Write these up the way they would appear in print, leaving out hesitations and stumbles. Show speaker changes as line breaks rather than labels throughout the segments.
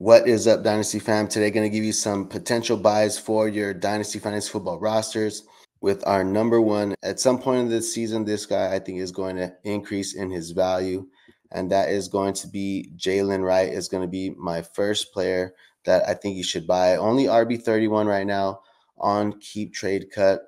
What is up, Dynasty fam? Today, going to give you some potential buys for your Dynasty Fantasy Football rosters. With our number one, at some point in this season, this guy I think is going to increase in his value, and that is going to be Jaylen Wright. Is going to be my first player that I think you should buy. Only RB31 right now on Keep Trade Cut.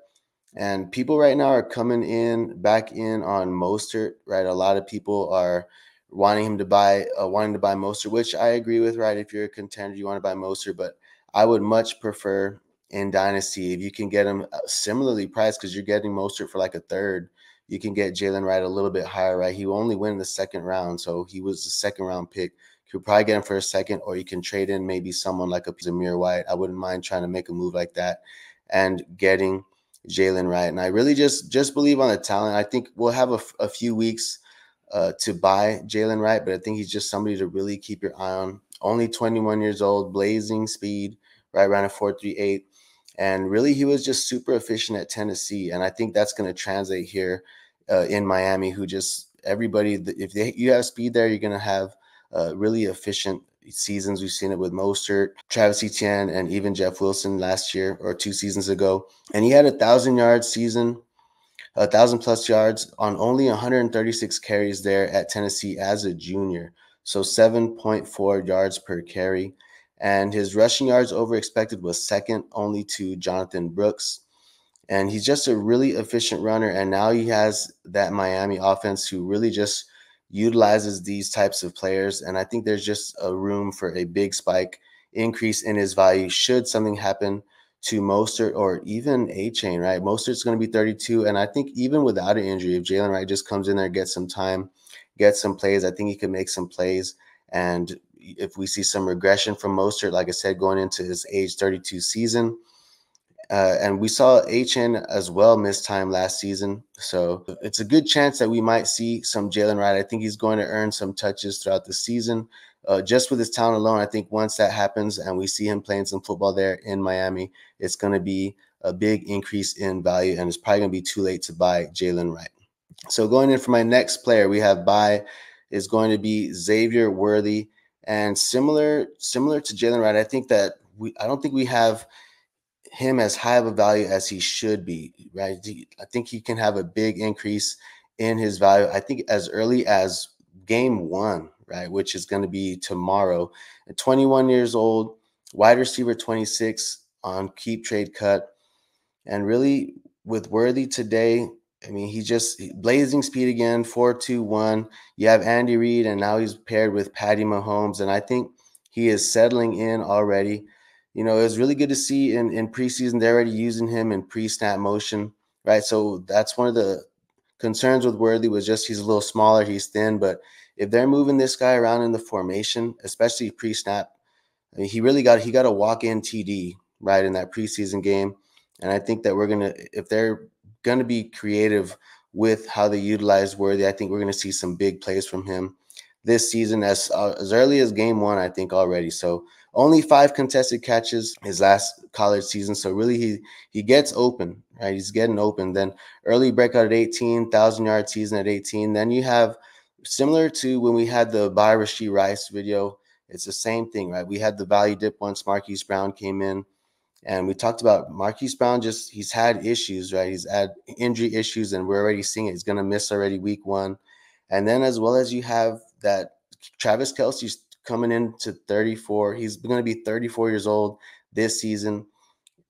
And people right now are coming back in on Mostert, right? A lot of people are wanting to buy Mostert, which I agree with, right? If you're a contender, you want to buy Mostert, but I would much prefer in Dynasty if you can get him similarly priced, because you're getting Mostert for like a third. You can get Jaylen Wright a little bit higher, right? He only went in the second round, so he was the second round pick. You could probably get him for a second, or you can trade in maybe someone like a Xavier White. I wouldn't mind trying to make a move like that and getting Jaylen Wright. And I really just believe on the talent. I think we'll have a few weeks to buy Jaylen Wright, but I think he's just somebody to really keep your eye on. Only 21 years old, blazing speed, right around a 4.38. And really, he was just super efficient at Tennessee. And I think that's going to translate here in Miami, who just everybody, if you have speed there, you're going to have really efficient seasons. We've seen it with Mostert, Travis Etienne, and even Jeff Wilson last year or 2 seasons ago. And he had 1,000-yard season, 1,000+ yards on only 136 carries there at Tennessee as a junior. So 7.4 yards per carry. And his rushing yards over expected was second only to Jonathan Brooks. And he's just a really efficient runner. And now he has that Miami offense who really just utilizes these types of players. And I think there's just a room for a big spike increase in his value should something happen to Mostert or even A-Chain, right? Mostert's going to be 32. And I think even without an injury, if Jaylen Wright just comes in there, gets some time, gets some plays, I think he can make some plays. And if we see some regression from Mostert, like I said, going into his age 32 season, and we saw HN as well miss time last season. So it's a good chance that we might see some Jaylen Wright. I think he's going to earn some touches throughout the season. Just with his talent alone, I think once that happens and we see him playing some football there in Miami, it's going to be a big increase in value, and it's probably going to be too late to buy Jaylen Wright. So going in for my next player, we have buy is going to be Xavier Worthy. And similar to Jaylen Wright, I don't think we have him as high of a value as he should be, right? I think he can have a big increase in his value. I think as early as game 1, right, which is going to be tomorrow. At 21 years old, wide receiver 26 on Keep Trade Cut. And really with Worthy today, I mean, he's just blazing speed again, 4.21. You have Andy Reid, and now he's paired with Patty Mahomes. And I think he is settling in already. You know, it was really good to see in preseason they're already using him in pre-snap motion, right? So that's one of the concerns with Worthy was just he's a little smaller, he's thin. But if they're moving this guy around in the formation, especially pre-snap, I mean, he got a walk-in TD, right, in that preseason game. And I think that if they're going to be creative with how they utilize Worthy, I think we're going to see some big plays from him this season as early as game 1, I think already. So only 5 contested catches his last college season. So really he gets open, right? He's getting open. Then early breakout at 18, 1,000-yard season at 18. Then you have similar to when we had the buy Rashee Rice video. It's the same thing, right? We had the value dip once Marquise Brown came in. And we talked about Marquise Brown, he's had issues, right? He's had injury issues, and we're already seeing it. He's going to miss already week 1. And then as well as you have that Travis Kelce's coming into 34. He's going to be 34 years old this season.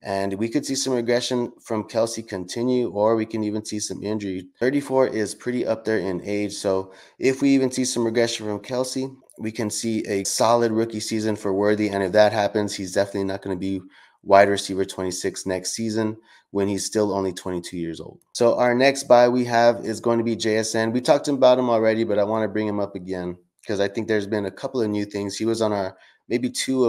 And we could see some regression from Kelce continue, or we can even see some injury. 34 is pretty up there in age. So if we even see some regression from Kelce, we can see a solid rookie season for Worthy. And if that happens, he's definitely not going to be wide receiver 26 next season when he's still only 22 years old. So our next buy we have is going to be JSN. We talked about him already, but I want to bring him up again because I think there's been a couple of new things. He was on our maybe 2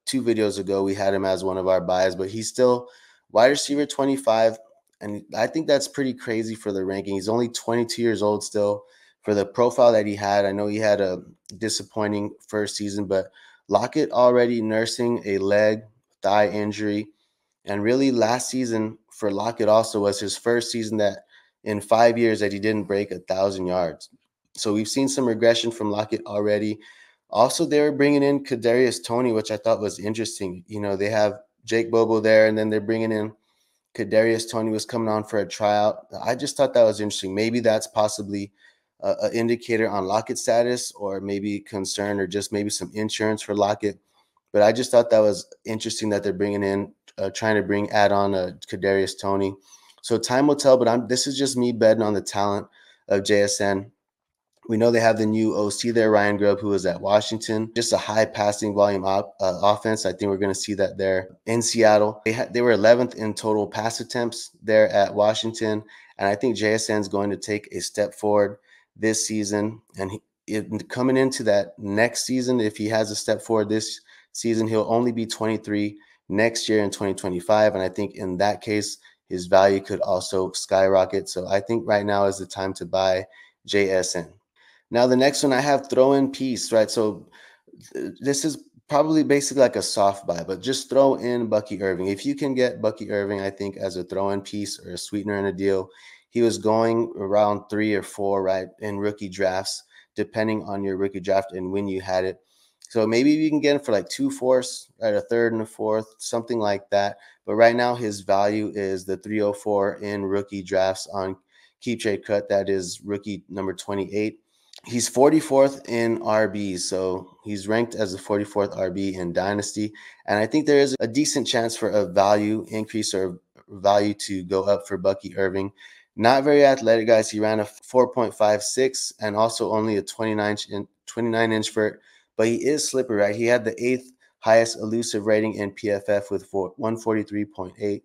videos ago. We had him as one of our buys, but he's still wide receiver 25. And I think that's pretty crazy for the ranking. He's only 22 years old still for the profile that he had. I know he had a disappointing first season, but Lockett already nursing a thigh injury. And really last season for Lockett also was his first season that in 5 years that he didn't break 1,000 yards. So we've seen some regression from Lockett already. Also, they were bringing in Kadarius Toney, which I thought was interesting. You know, they have Jake Bobo there, and then they're bringing in Kadarius Toney was coming on for a tryout. I just thought that was interesting. Maybe that's possibly an indicator on Lockett status, or maybe concern, or just maybe some insurance for Lockett. But I just thought that was interesting that they're bringing in, trying to add on Kadarius Toney. So time will tell. But this is just me betting on the talent of JSN. We know they have the new OC there, Ryan Grubb, who was at Washington. Just a high passing volume offense. I think we're going to see that there in Seattle. They were 11th in total pass attempts there at Washington. And I think JSN is going to take a step forward this season. And coming into that next season, if he has a step forward this season, he'll only be 23 next year in 2025. And I think in that case, his value could also skyrocket. So I think right now is the time to buy JSN. Now, the next one I have throw in piece, right? So this is probably basically like a soft buy, but just throw in Bucky Irving. If you can get Bucky Irving, I think as a throw in piece or a sweetener in a deal, he was going around 3 or 4, right, in rookie drafts, depending on your rookie draft and when you had it. So maybe you can get him for like 2 fourths, right, a third and a fourth, something like that. But right now his value is the 304 in rookie drafts on Keep Trade Cut. That is rookie number 28. He's 44th in RB, so he's ranked as the 44th RB in Dynasty. And I think there is a decent chance for a value increase or value to go up for Bucky Irving. Not very athletic, guys. He ran a 4.56 and also only a 29-inch vert, but he is slippery, right? He had the 8th highest elusive rating in PFF with 143.8.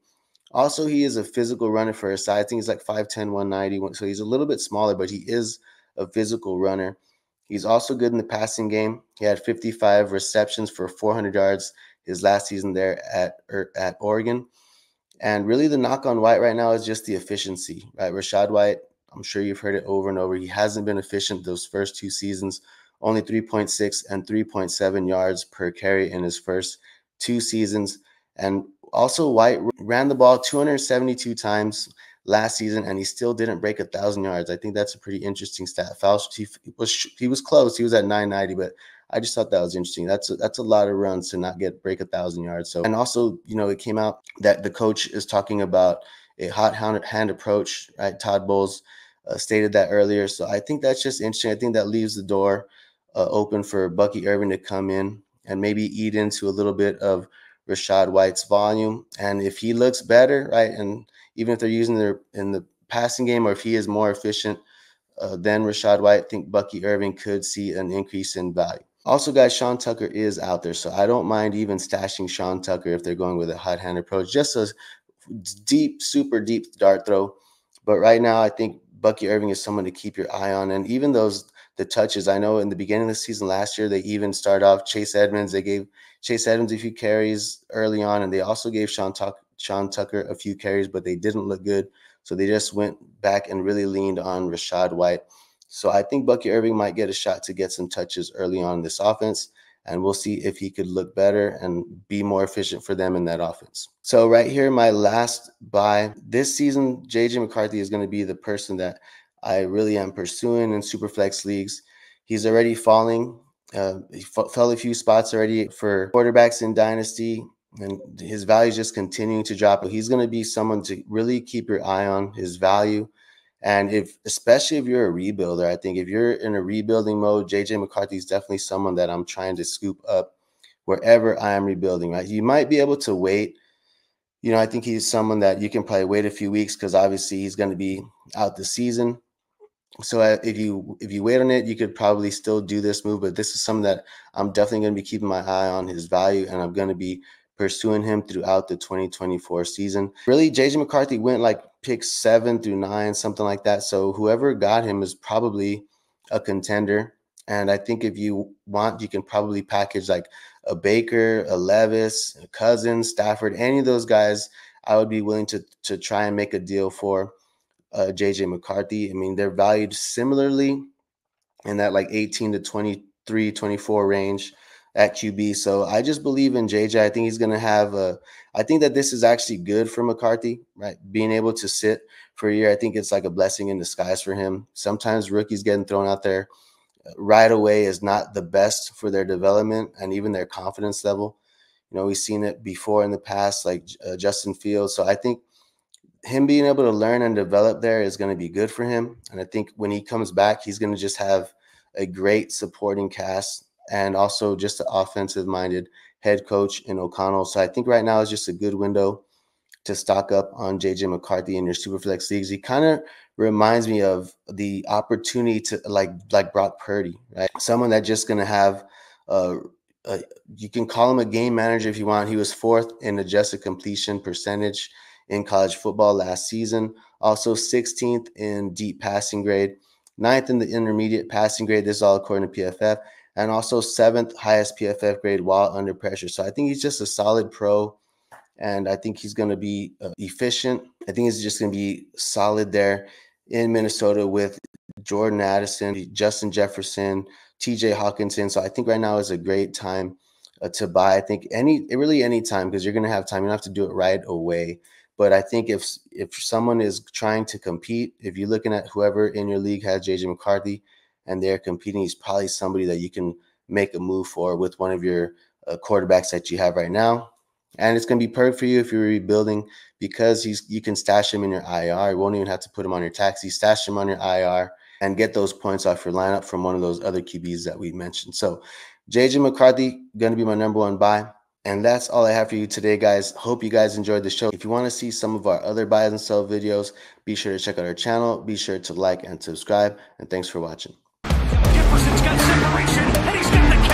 Also, he is a physical runner for his size. I think he's like 5'10", 190. So he's a little bit smaller, but he is a physical runner. He's also good in the passing game. He had 55 receptions for 400 yards his last season there at Oregon. And really the knock on White right now is just the efficiency, right? Rachaad White, I'm sure you've heard it over and over. He hasn't been efficient those first 2 seasons, only 3.6 and 3.7 yards per carry in his first 2 seasons. And also White ran the ball 272 times last season, and he still didn't break 1,000 yards. I think that's a pretty interesting stat. He was close. He was at 990, but I just thought that was interesting. That's a lot of runs to not break 1,000 yards. So, and also, you know, it came out that the coach is talking about a hot hand approach. Right, Todd Bowles stated that earlier. So I think that's just interesting. I think that leaves the door open for Bucky Irving to come in and maybe eat into a little bit of Rachaad White's volume. And if he looks better, right, and even if they're using in the passing game, or if he is more efficient than Rachaad White, I think Bucky Irving could see an increase in value. Also, guys, Sean Tucker is out there, so I don't mind even stashing Sean Tucker if they're going with a hot hand approach. Just a deep, super deep dart throw. But right now, I think Bucky Irving is someone to keep your eye on. And even the touches, I know in the beginning of the season last year, they even started off Chase Edmonds. They gave Chase Edmonds a few carries early on, and they also gave Sean Tucker a few carries, but they didn't look good. So they just went back and really leaned on Rachaad White. So I think Bucky Irving might get a shot to get some touches early on in this offense, and we'll see if he could look better and be more efficient for them in that offense. So right here, my last buy. This season, J.J. McCarthy is going to be the person that I really am pursuing in Superflex leagues. He's already falling. He fell a few spots already for quarterbacks in Dynasty, and his value is just continuing to drop. But he's going to be someone to really keep your eye on, his value. And especially if you're a rebuilder, I think if you're in a rebuilding mode, JJ McCarthy is definitely someone that I'm trying to scoop up wherever I am rebuilding, right? You might be able to wait. You know, I think he's someone that you can probably wait a few weeks because obviously he's going to be out the season. So if you wait on it, you could probably still do this move. But this is something that I'm definitely going to be keeping my eye on, his value, and I'm going to be pursuing him throughout the 2024 season. Really, JJ McCarthy went like picks 7 through 9, something like that. So whoever got him is probably a contender. And I think if you want, you can probably package like a Baker, a Levis, a Cousins, Stafford, any of those guys. I would be willing to try and make a deal for JJ McCarthy. I mean, they're valued similarly in that like 18 to 23, 24 range at QB. So I just believe in JJ. I think he's going to have I think that this is actually good for McCarthy, right? Being able to sit for a year, I think it's like a blessing in disguise for him. Sometimes rookies getting thrown out there right away is not the best for their development and even their confidence level. You know, we've seen it before in the past, like Justin Fields. So I think him being able to learn and develop there is going to be good for him. And I think when he comes back, he's going to just have a great supporting cast and also just an offensive-minded head coach in O'Connell. So I think right now is just a good window to stock up on JJ McCarthy in your Superflex leagues. He kind of reminds me of the opportunity to like Brock Purdy, right? Someone that's just going to have you can call him a game manager if you want. He was 4th in adjusted completion percentage in college football last season. Also 16th in deep passing grade, 9th in the intermediate passing grade. This is all according to PFF. And also 7th highest PFF grade while under pressure. So I think he's just a solid pro. And I think he's going to be efficient. I think he's just going to be solid there in Minnesota with Jordan Addison, Justin Jefferson, TJ Hawkinson. So I think right now is a great time to buy. I think any time, because you're going to have time. You don't have to do it right away. But I think if someone is trying to compete, if you're looking at whoever in your league has JJ McCarthy and they're competing, he's probably somebody that you can make a move for with one of your quarterbacks that you have right now. And it's going to be perfect for you if you're rebuilding because you can stash him in your IR. You won't even have to put him on your taxi. Stash him on your IR and get those points off your lineup from one of those other QBs that we mentioned. So JJ McCarthy, going to be my #1 buy. And that's all I have for you today, guys. Hope you guys enjoyed the show. If you want to see some of our other buy and sell videos, be sure to check out our channel. Be sure to like and subscribe. And thanks for watching.
Jefferson's got separation, and he's got the